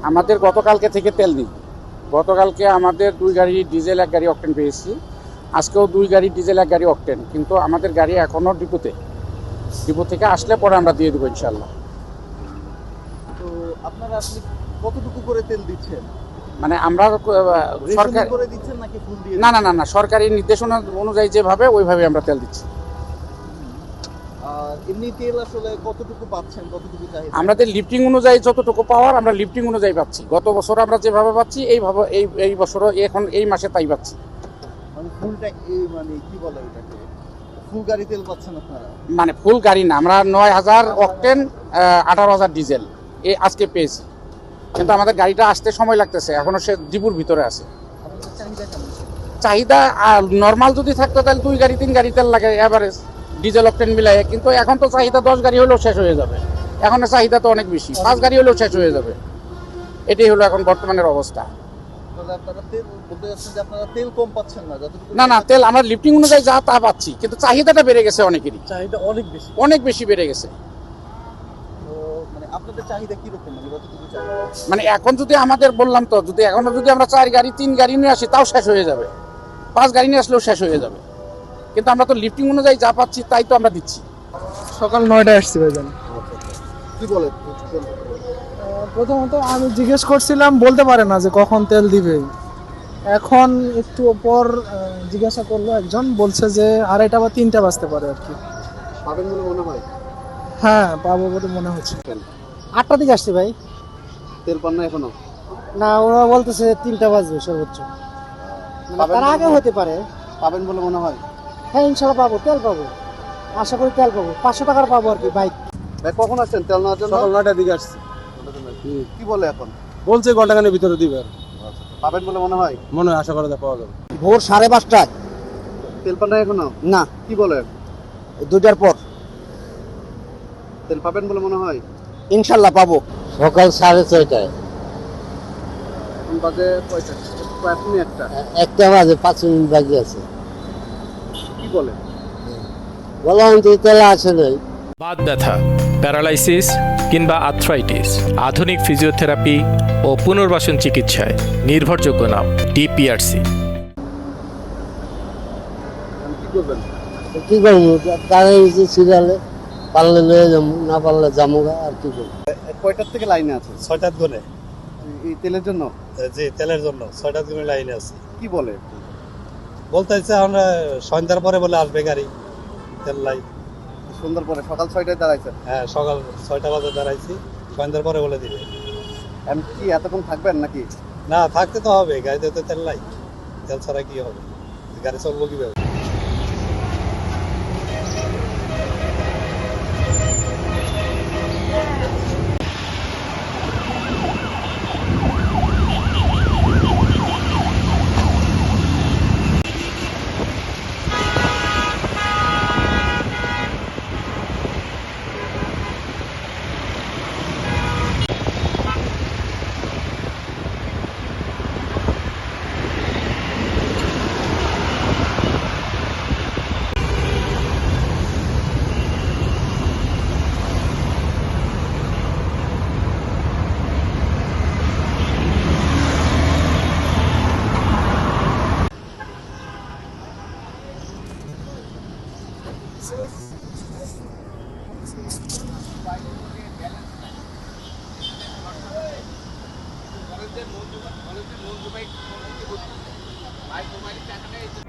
আমাদের গতকালকে থেকে তেল নেই। গতকালকে আমাদের 2 গাড়ি ডিজেল, 1 গাড়ি অকটেন পেয়েছি। আজকেও 2 গাড়ি ডিজেল, 1 গাড়ি অকটেন, কিন্তু আমাদের গাড়ি এখনও ডিপো থেকে আসলে পরে আমরা দিয়ে দেবো ইনশাল্লাহ। তো আপনারা আসলে কতটুকু করে তেল দিচ্ছেন? মানে আমরা সরকার করে দিচ্ছেন নাকি ফুল দিয়ে? না না না না, সরকারি নির্দেশনা অনুযায়ী যেভাবে ওইভাবে আমরা তেল দিচ্ছি। আর এমনি তেল আসলে কতটুকু পাচ্ছেন, কতটুকু চাহিদা? আমাদের লিফটিং অনুযায়ী যতটুকু পাওয়ার আমরা লিফটিং অনুযায়ী পাচ্ছি। গত বছর আমরা যেভাবে পাচ্ছি এইভাবে এই বছরও এখন এই মাসে তাই পাচ্ছি। মানে ফুলটা মানে কি বলে এটাকে, ফুল গাড়ি তেল পাচ্ছেন আপনারা? মানে ফুল গাড়ি না, আমরা 9000 অকটেন 18000 ডিজেল এই আজকে পেয়েছি, কিন্তু আমাদের গাড়িটা আসতে সময় লাগতেছে, এখনো সে ডিপুর ভিতরে আছে। চাহিদা কেমন? চাহিদা নর্মাল যদি থাকতো তাহলে 2 গাড়ি 3 গাড়ি তেল লাগে এভারেজ ডিজেল অকটেন মিলাই, কিন্তু এখন তো চাহিদা 10 গাড়ি হলেও শেষ হয়ে যাবে। এখন চাহিদা তো অনেক বেশি, 5 গাড়ি হলেও শেষ হয়ে যাবে। এটাই হলো এখন বর্তমানের অবস্থা। আপনারা তেল বলতে যাচ্ছেন যে আপনারা তেল কম পাচ্ছেন না? যতটুকু না না, তেল আমরা লিফটিং অনুযায়ী যা তা পাচ্ছি, কিন্তু চাহিদাটা বেড়ে গেছে অনেকেরই, চাহিদা অনেক বেশি বেড়ে গেছে। তো মানে আপনাদের চাহিদা কি রকম, মানে কতটুকু চাহিদা? মানে এখন যদি আমাদের বললাম তো, যদি এখনো যদি আমরা 4 গাড়ি 3 গাড়ি নিয়ে আসি তাও শেষ হয়ে যাবে, 5 গাড়ি নিয়ে আসলেও শেষ হয়ে যাবে, কিন্তু আমরা তো লিফটিং অনুযায়ী যা পাচ্ছি তাই তো আমরা দিচ্ছি। সকাল 9টায় আসছি ভাইজান। কি বলে? প্রথমত আমি জিজ্ঞেস করছিলাম, বলতে পারে না যে কখন তেল দিবে। এখন একটু পর জিজ্ঞাসা করলো একজন, বলছে যে 2:30 বা 3টা বাজতে পারে আর কি। পাবেন বলে মনে হয়? হ্যাঁ, পাবো বলে মনে হচ্ছে। 8টার দিকে আসছে ভাই। তেল পান না এখনো? না, ওরা বলতেছে 3টা বাজবে সর্বোচ্চ, মানে তার আগে হতে পারে। পাবেন বলে মনে হয়? হ্যাঁ, ইনশাল্লাহ পাবো, তেল পাবো, আশা করি তেল পাবো। 500 টাকার পাবো আর কি বাইক। ভাই কখন আসছেন তেল নেওয়ার জন্য? সকাল 9টার দিকে আসছি। কি বলে এখন? বলছে ঘন্টাখানের ভিতরে দিবে, পাবেন বলে মনে হয়? মনে হয় আশা করা যায় পাওয়া যাবে। ভোর 5:30টায়। তেল পান না এখনো? না, কি বলে? 2টার পর তেল পাবেন বলে মনে হয়? ইনশাল্লাহ পাবো। সকাল 6:30টায়। এখন বাজে কয়টা? এখনই একটা। 1টা বাজে 5 মিনিট বাকি আছে। কি বলে? বললাম তো তেলা আছে নাই। বাত ব্যথা, প্যারালাইসিস কিংবা আর্থ্রাইটিস, আধুনিক ফিজিওথেরাপি ও পুনর্বাসন চিকিৎসায় নির্ভরযোগ্য নাম ডিপিআরসি। কি করবেন? কি করবো, দাঁড়িয়ে সিরিয়ালে, পারলে লয়ে যাবো, না পারলে যামোগা, আর কি করবো। কয়টার থেকে লাইনে আছে? 6টার গুণে, এই তেলের জন্য? জি তেলের জন্য 6টার গুণে লাইনে আছে। কি বলে? বলতে হচ্ছে আমরা সন্ধ্যার পরে বলে আসবে গাড়ি তেল লাই। সন্ধ্যার পরে? সকাল 6টায় দাঁড়াইছেন? হ্যাঁ, সকাল 6টা বাজে দাঁড়াইছি, সন্ধ্যার পরে বলে দিবে। আমি কি এতক্ষণ থাকবেন নাকি? না, থাকতে তো হবে, গাড়িতে তো তেল লাই, তেল ছাড়া কি হবে, গাড়ি চলবো কিভাবে? ভাই মোবাইল টাকা নেই।